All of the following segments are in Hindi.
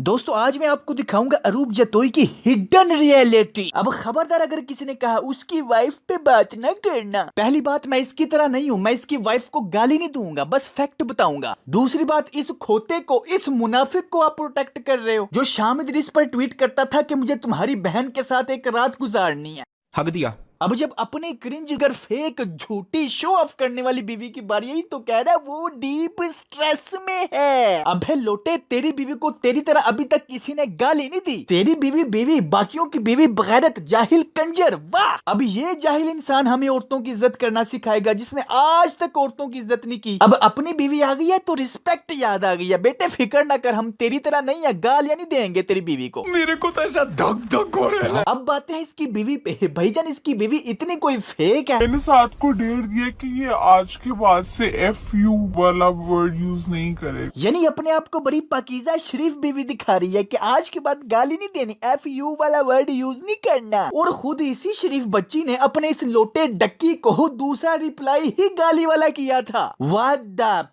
दोस्तों आज मैं आपको दिखाऊंगा अरूप जतोई की हिडन रियलिटी। अब खबरदार अगर किसी ने कहा उसकी वाइफ पे बात ना करना। पहली बात, मैं इसकी तरह नहीं हूँ, मैं इसकी वाइफ को गाली नहीं दूंगा, बस फैक्ट बताऊंगा। दूसरी बात, इस खोते को, इस मुनाफिक को आप प्रोटेक्ट कर रहे हो जो शामिद रिस पर ट्वीट करता था कि मुझे तुम्हारी बहन के साथ एक रात गुजारनी है। हक दिया। अब जब अपनी क्रिंज गर फेक झूठी शो ऑफ करने वाली बीवी की बारी आई तो कह रहा है वो डीप स्ट्रेस में है। अबे लोटे, तेरी बीवी को तेरी तरह अभी तक किसी ने गाली नहीं दी। तेरी बीवी बाकियों की बीवी बगैरत जाहिल कंजर। वाह, अब ये जाहिल इंसान हमें औरतों की इज्जत करना सिखाएगा जिसने आज तक औरतों की इज्जत नहीं की। अब अपनी बीवी आ गई है तो रिस्पेक्ट याद आ गई है। बेटे फिक्र ना कर, हम तेरी तरह नहीं है, गालियां नहीं देंगे तेरी बीवी को। मेरे को तो ऐसा धक धक हो रहा है। अब बातें हैं इसकी बीवी पे। भाईजान इसकी बीवी इतनी कोई फेक है? मैंने साथ को डेट दिया कि ये आज के बाद से FU वाला वर्ड यूज नहीं करे। यानी अपने आप को बड़ी पाकीज़ा शरीफ बीवी दिखा रही है कि आज के बाद गाली नहीं देनी, FU वाला वर्ड यूज नहीं करना। और खुद इसी शरीफ बच्ची ने अपने इस लोटे डक्की को दूसरा रिप्लाई ही गाली वाला किया था। व्हाट द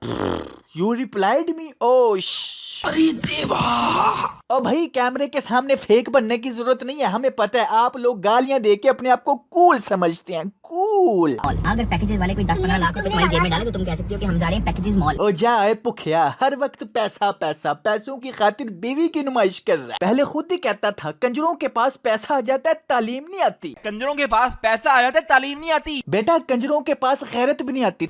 यू रिप्लाइड मी? ओह अरे देवा। और भाई कैमरे के सामने फेक बनने की जरूरत नहीं है, हमें पता है आप लोग गालियां देके अपने आप को कूल समझते हैं। कूल। अगर पैकेजेस वाले कोई 10-15 लाख रुपए तुम्हारी जेब में डाले तो तुम कह सकती हो कि हम जा रहे हैं पैकेजेस मॉल। ओ जाए पुखिया, हर वक्त पैसा पैसा, पैसों की खातिर बीवी की नुमाइश कर रहा है। पहले खुद ही कहता था कंजरों के पास पैसा आ जाता है तालीम नहीं आती। कंजरों के पास पैसा आ जाता है तालीम नहीं आती। बेटा कंजरों के पास गैरत भी नहीं आती।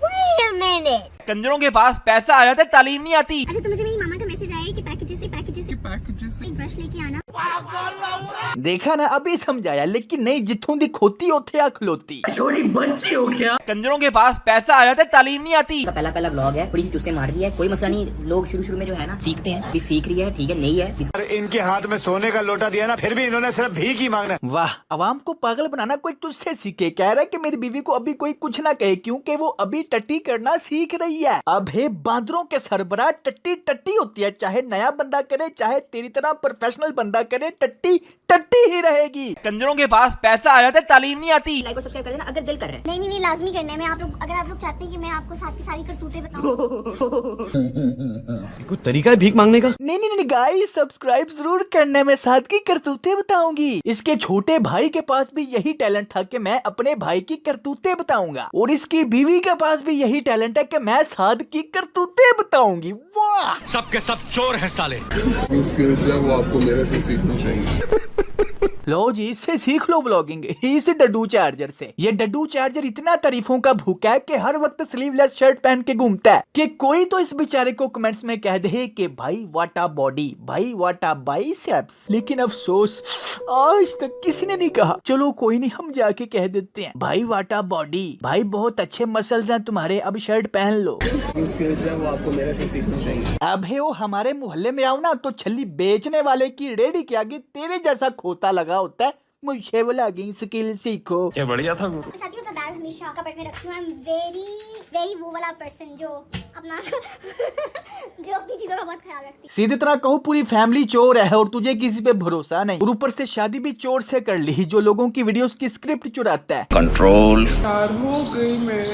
कंजरों के पास पैसा आ जाता है तालीम नहीं आती। अच्छा तो मुझे मेरी मामा का मैसेज आया है कि पैकेजेस एक ब्रश लेके आना। देखा ना, अभी समझाया, लेकिन नहीं, जिथों दी खोती उथे आ खलोती। छोटी बच्ची हो क्या? कंजरों के पास पैसा आ जाता है तालीम नहीं आती। पहला व्लॉग है, थोड़ी सी चुस्से मार रही है, कोई मसला नहीं। लोग शुरू में जो है ना सीखते हैं, भी सीख रही है, ठीक है, नहीं है। इनके हाथ में सोने का लोटा दिया ना, फिर भी इन्होंने सिर्फ भीख ही मांगना। वाह, अवाम को पागल बनाना कोई तुझसे सीखे। कह रहा है कि मेरी बीवी को अभी कोई कुछ ना कहे क्योंकि वो अभी टट्टी करना सीख रही है। अब है बांदरों के सरबराह टट्टी टट्टी होती है, चाहे नया बंदा करे चाहे तेरी तरह प्रोफेशनल बंदा करे, टट्टी टट्टी ही रहेगी। कंजरों के पास पैसा आ जाता है तालीम नहीं आती। लाइक और सब्सक्राइब कर देना अगर दिल कर रहा है। नहीं लाजमी करना है। मैं आप लोग, अगर आप लोग चाहते हैं कि मैं आपको साथ की सारी करतूतें बताऊं। कोई तरीका है भीख मांगने का? नहीं गाइस, सब्सक्राइब जरूर करने में साथ की करतूतें बताऊंगी। इसके छोटे भाई के पास भी यही टैलेंट था कि मैं अपने भाई की करतूतें बताऊंगा, और इसकी बीवी के पास भी यही टैलेंट है कि मैं साद की करतूतें बताऊंगी। वाह, सबके सब चोर हैं साले। स्किल्स जो है वो आपको मेरे से सीखनी चाहिए। लो जी, इससे सीख लो ब्लॉगिंग, इस डड्डू चार्जर से। ये डड्डू चार्जर इतना तारीफों का भूखा है कि हर वक्त स्लीवलेस शर्ट पहन के घूमता है कि कोई तो इस बेचारे को कमेंट्स में कह दे कि भाई व्हाट अ बॉडी, भाई व्हाट अ बाइसेप्स। लेकिन अफसोस आज तक किसी ने नहीं कहा। चलो कोई नहीं, हम जाके कह देते हैं, भाई व्हाट अ बॉडी, भाई बहुत अच्छे मसल्स हैं तुम्हारे, अब शर्ट पहन लो। स्किल्स जो है वो आपको मेरे से सीखनी चाहिए। अब है वो हमारे मोहल्ले में आओ ना तो छल्ली बेचने वाले की रेडी के आगे तेरे जैसा खोता लगा होता है। मुझे ब्लॉगिंग स्किल सीखो। क्या बढ़िया था वो। साथियों का बैग हमेशा कपड़ में रखती हूँ। आई एम वेरी वो वाला पर्सन जो अपना जो अपनी चीजों का बहुत ख्याल रखती है। सीधी तरह कहूँ पूरी फैमिली चोर है और तुझे किसी पे भरोसा नहीं, और ऊपर से शादी भी चोर से कर ली जो लोगों की वीडियोस की स्क्रिप्ट चुराता है। कंट्रोल। यार हो गई मैं।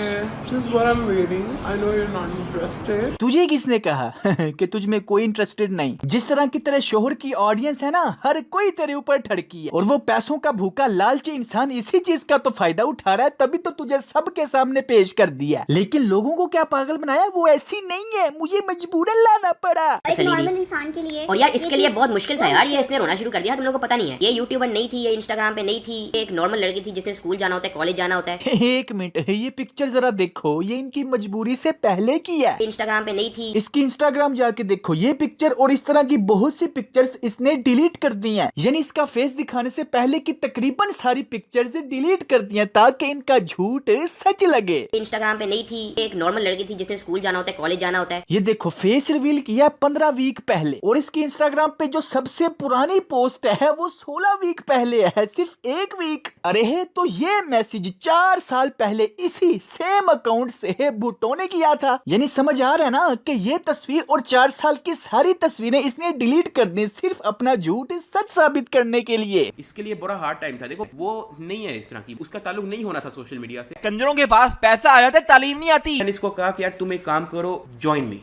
This is what I'm waiting. I know you're not interested. तुझे किसने कहा कि तुझ में कोई इंटरेस्टेड नहीं? जिस तरह की तेरे शोहर की ऑडियंस है ना, हर कोई तेरे ऊपर ठड़की है, और वो पैसों का भूखा लालची इंसान इसी चीज का तो फायदा उठा रहा है, तभी तो तुझे सबके सामने पेश कर दिया। लेकिन लोगों को क्या पागल बनाया, वो ऐसी नहीं है, मुझे मजबूरन लाना पड़ा। एक नॉर्मल इंसान के लिए, और यार इसके लिए बहुत मुश्किल था यार, ये इसने रोना शुरू कर दिया, तुम लोगों को पता नहीं है। ये यूट्यूबर नहीं थी, ये इंस्टाग्राम पे नहीं थी, एक नॉर्मल लड़की थी जिसने स्कूल जाना होता है, कॉलेज जाना होता है। एक मिनट, ये पिक्चर जरा देखो, ये इनकी मजबूरी से पहले की है। इंस्टाग्राम पे नहीं थी। इसकी इंस्टाग्राम जाके देखो, ये पिक्चर और इस तरह की बहुत सी पिक्चर्स इसने डिलीट कर दी हैं। यानी इसका फेस दिखाने से पहले की तकरीबन सारी पिक्चर्स डिलीट कर दी हैं ताकि इनका झूठ सच लगे। इंस्टाग्राम पे नहीं थी, एक नॉर्मल लड़की थी जिसने स्कूल जाना होता है, कॉलेज जाना होता है। ये देखो फेस रिवील किया 15 वीक पहले, और इसकी इंस्टाग्राम पे जो सबसे पुरानी पोस्ट है वो 16 वीक पहले है, सिर्फ 1 वीक। अरे है तो ये मैसेज 4 साल पहले इसी सेम अकाउंट से भुट्टो ने किया था। यानी समझ आ रहा है ना कि ये तस्वीर और 4 साल की सारी तस्वीरें इसने डिलीट कर दी सिर्फ अपना झूठ सच साबित करने के लिए। इसके लिए बड़ा हार्ड टाइम था। देखो वो नहीं है इस तरह की, उसका ताल्लुक नहीं होना था सोशल मीडिया से। कंजरों के पास पैसा आ जाता है तालीम नहीं आती। मैंने इसको कहा कि यार तुम एक काम करो, ज्वाइन मी,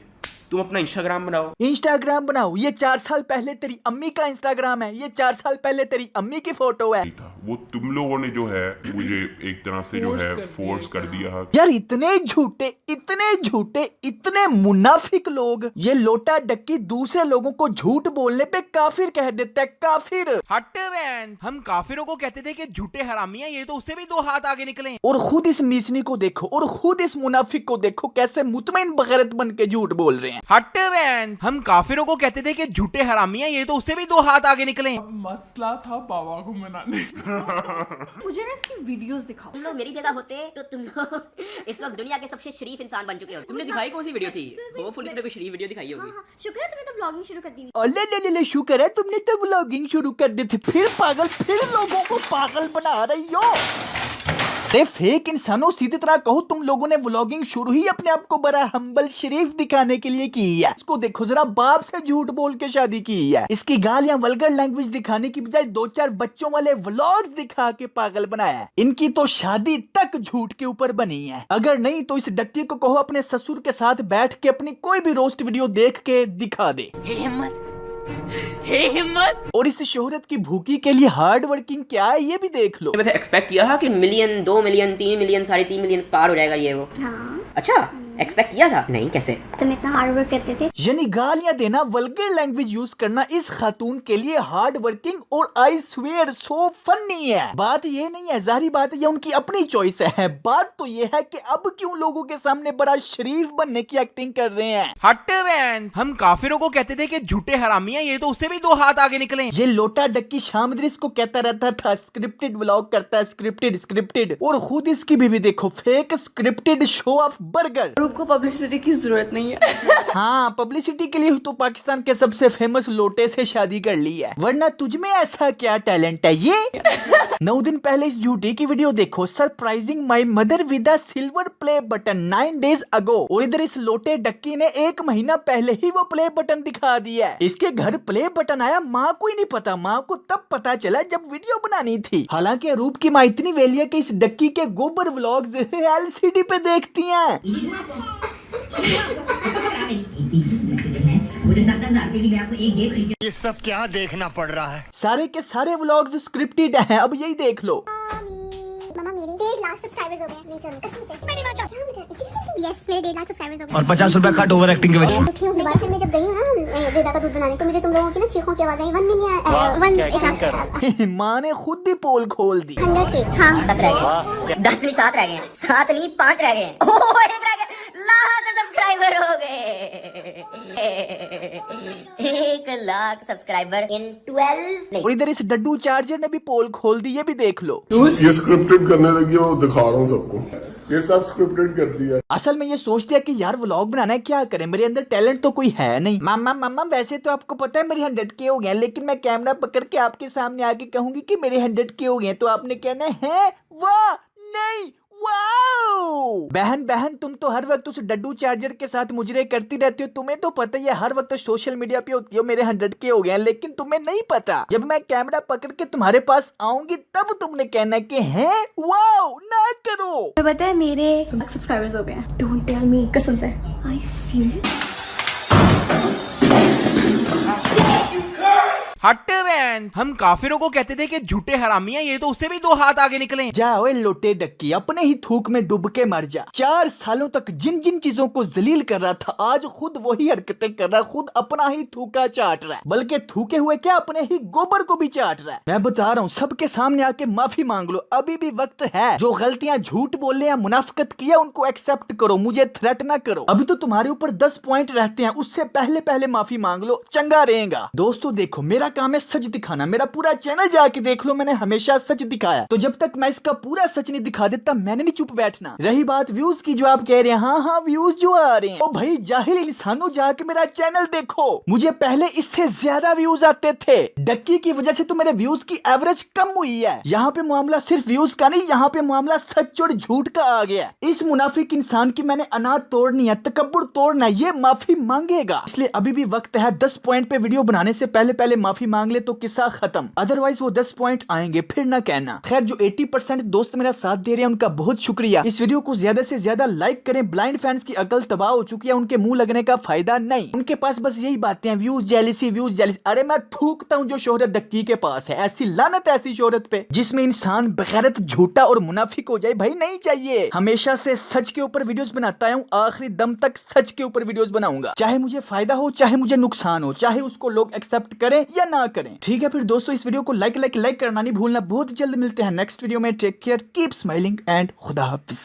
तुम अपना इंस्टाग्राम बनाओ। इंस्टाग्राम बनाओ? ये 4 साल पहले तेरी अम्मी का इंस्टाग्राम है, ये 4 साल पहले तेरी अम्मी की फोटो है। वो तुम लोगों ने जो है मुझे एक तरह से जो है फोर्स कर दिया। यार इतने झूठे, इतने झूठे, इतने मुनाफिक लोग। ये लोटा डक्की दूसरे लोगों को झूठ बोलने पे काफिर कह देता है, काफिर। हट बहन, हम काफिरों को कहते थे कि झूठे हरामी हैं, ये तो उससे भी 2 हाथ आगे निकले। और खुद इस मीसनी को देखो, और खुद इस मुनाफिक को देखो कैसे मुतमईन बगैरत बन के झूठ बोल रहे हैं। हट बहन, हम काफिरों को कहते थे कि झूठे हरामी हैं, ये तो उससे भी 2 हाथ आगे निकले। मसला था बाबा को मनाने का। मुझे ना इसकी वीडियोस दिखाओ। तुम लोग मेरी जगह होते तो तुम लोग इस वक्त दुनिया के सबसे शरीफ इंसान बन चुके हो। तुमने दिखाई कौन सी वीडियो थी? होपफुली तुमने कोई शरीफ वीडियो दिखाई होगी। हाँ, शुक्र है तुमने तो ब्लॉगिंग शुरू कर दी। अल्ले शुक्र है तुमने तो व्लॉगिंग शुरू कर दी थी। फिर पागल, फिर लोगों को पागल बना रही हो। अरे फेक इंसानों, सीधी तरह कहूँ तुम लोगों ने व्लॉगिंग शुरू ही अपने आप को बड़ा हम्बल शरीफ दिखाने के लिए की है। इसको देखो जरा, बाप से झूठ बोल के शादी की है। इसकी गालियां वल्गर लैंग्वेज दिखाने की बजाय 2-4 बच्चों वाले व्लॉग्स दिखा के पागल बनाया है। इनकी तो शादी तक झूठ के ऊपर बनी है। अगर नहीं तो इस डक्की को कहो अपने ससुर के साथ बैठ के अपनी कोई भी रोस्ट वीडियो देख के दिखा दे। हिम्मत। और इस शोहरत की भूखी के लिए हार्ड वर्किंग क्या है ये भी देख लो। वैसे एक्सपेक्ट किया था कि मिलियन, 2 मिलियन, 3 मिलियन, 3.5 मिलियन पार हो जाएगा ये वो। हाँ। अच्छा, एक्सपेक्ट किया था? नहीं, कैसे? तुम इतना हार्ड वर्क करते थे। यानी गालियां देना, वल्गर लैंग्वेज यूज करना इस खातून के लिए हार्ड वर्किंग और आई स्वेयर सो फनी है। बात ये नहीं है, जाहिर बात है ये उनकी अपनी चॉइस है। बात तो ये है कि अब क्यों लोगों के सामने बड़ा शरीफ बनने की एक्टिंग कर रहे हैं। हट बहन, हम काफिरों को कहते थे कि झूठे हरामी हैं, ये तो उससे भी 2 हाथ आगे निकले। ये लोटा डक्की शामदरिस को कहता रहता था स्क्रिप्टेड व्लॉग करता है, स्क्रिप्टेड, और खुद इसकी बीवी देखो fake scripted show off burger. को पब्लिसिटी की जरूरत नहीं है। हाँ, पब्लिसिटी के लिए तो पाकिस्तान के सबसे फेमस लोटे से शादी कर ली है, वरना तुझमें ऐसा क्या टैलेंट है ये। 9 दिन पहले इस झूठी की वीडियो देखो, surprising my mother with a silver play button 9 days अगो। और इधर इस लोटे डक्की ने 1 महीना पहले ही वो प्ले बटन दिखा दिया है। इसके घर प्ले बटन आया, माँ को ही नहीं पता। माँ को तब पता चला जब वीडियो बनानी थी। हालांकि अरूप की माँ इतनी वेली है कि इस डक्की के गोबर व्लॉग्स LCD पे देखती हैं। ये सब क्या देखना पड़ रहा है। सारे के सारे व्लॉग्स स्क्रिप्टेड हैं। अब यही देख लो। मामा मेरे 1.5 लाख सब्सक्राइबर्स हो गए। नहीं करूँ कसम से। मेरी बात यस, मेरे 1.5 लाख सब्सक्राइबर्स हो गए। और 50 रुपया कट ओवर एक्टिंग के वजह से। दोबारा में जब गई हूँ ना वेदा का दूध बनाने, तो मुझे तुम लोगों की ना चीखों की आवाज आई। 1 मिलियन माँ ने खुद ही पोल खोल दी। 100 के। हाँ 10 रह गए। 10 नहीं 7 रह गए। 7 नहीं 5 रह गए। ओह, 1 रह गया। लाख सब्सक्राइबर हो गए। 1 लाख सब्सक्राइबर इन 12। और इधर इस डड्डू चार्जर ने भी पोल खोल दी, ये भी देख लो। ये स्क्रिप्टेड करने लगी हो, दिखा रहा हूँ सबको, ये सब स्क्रिप्टेड करती है। असल में ये सोचती है कि यार व्लॉग बनाना है, क्या करें, मेरे अंदर टैलेंट तो कोई है नहीं। मामा वैसे तो आपको पता है मेरे 100 के हो गए, लेकिन मैं कैमरा पकड़ के आपके सामने आके कहूंगी कि मेरे 100 के हो गए, तो आपने कहना है वाह नहीं वाओ। बहन तुम तो हर वक्त उस डड्डू चार्जर के साथ मुजरे करती रहती हो। तुम्हें तो पता ही है हर वक्त सोशल मीडिया पे होती हो मेरे 100 के हो गए, लेकिन तुम्हें नहीं पता जब मैं कैमरा पकड़ के तुम्हारे पास आऊंगी तब तुमने कहना कि हैं वाओ ना करो। तुम्हें पता है मेरे सब्सक्राइबर्स हो गए। डोंट टेल मी, कसम से। Are you serious? हट बहन, हम काफिरों को कहते थे कि झूठे हरामी हैं, ये तो उससे भी 2 हाथ आगे निकले। जा ओए लोटे डक्की, अपने ही थूक में डूब के मर जा। 4 सालों तक जिन जिन चीजों को जलील कर रहा था, आज खुद वही हरकतें कर रहा है, खुद अपना ही थूका चाट रहा है, बल्कि थूके हुए क्या अपने ही गोबर को भी चाट रहा है। मैं बता रहा हूँ, सबके सामने आके माफी मांग लो, अभी भी वक्त है। जो गलतियां झूठ बोलने या मुनाफिकत किया उनको एक्सेप्ट करो, मुझे थ्रेट ना करो। अभी तो तुम्हारे ऊपर 10 पॉइंट रहते हैं, उससे पहले माफी मांग लो, चंगा रहेगा। दोस्तों देखो, मेरा काम है सच दिखाना, मेरा पूरा चैनल जाके देख लो, मैंने हमेशा सच दिखाया। तो जब तक मैं इसका पूरा सच नहीं दिखा देता मैंने नहीं चुप बैठना। रही बात व्यूज की, जो आप कह रहे हैं, हाँ व्यूज जो आ रहे हैं, ओ भाई जाहिल इंसानों, जाके मेरा चैनल देखो, मुझे पहले इससे ज्यादा व्यूज आते थे। डक्की की वजह से तो मेरे व्यूज की एवरेज कम हुई है। यहाँ पे मामला सिर्फ व्यूज का नहीं, यहाँ पे मामला सच और झूठ का आ गया। इस मुनाफिक इंसान की मैंने अनाज तोड़नी है, तकब्बुर तोड़ना है, ये माफी मांगेगा। इसलिए अभी भी वक्त है 10 पॉइंट पे वीडियो बनाने से पहले माफी माफी मांग ले तो किस्सा खत्म, अदरवाइज वो 10 पॉइंट आएंगे फिर ना कहना। खैर जो 80% दोस्त मेरा साथ दे रहे हैं उनका बहुत शुक्रिया। इस वीडियो को ज्यादा से ज्यादा लाइक करें। ब्लाइंड फैंस की अकल तबाह हो चुकी है, उनके मुंह लगने का फायदा नहीं, उनके पास बस यही बातें हैं, व्यूज जेलिसी व्यूज जेलिसी। अरे मैं थूकता हूँ जो शोहरत डक्की के पास है, ऐसी लानत ऐसी शोहरत पे जिसमें इंसान बगैरत झूठा और मुनाफिक हो जाए, भाई नहीं चाहिए। हमेशा से सच के ऊपर वीडियोस बनाता हूँ, आखिरी दम तक सच के ऊपर वीडियोस बनाऊंगा, चाहे मुझे फायदा हो चाहे मुझे नुकसान हो, चाहे उसको लोग एक्सेप्ट करें या ना करें। ठीक है फिर दोस्तों, इस वीडियो को लाइक करना नहीं भूलना। बहुत जल्द मिलते हैं नेक्स्ट वीडियो में। Take care, keep smiling and खुदा हाफिज।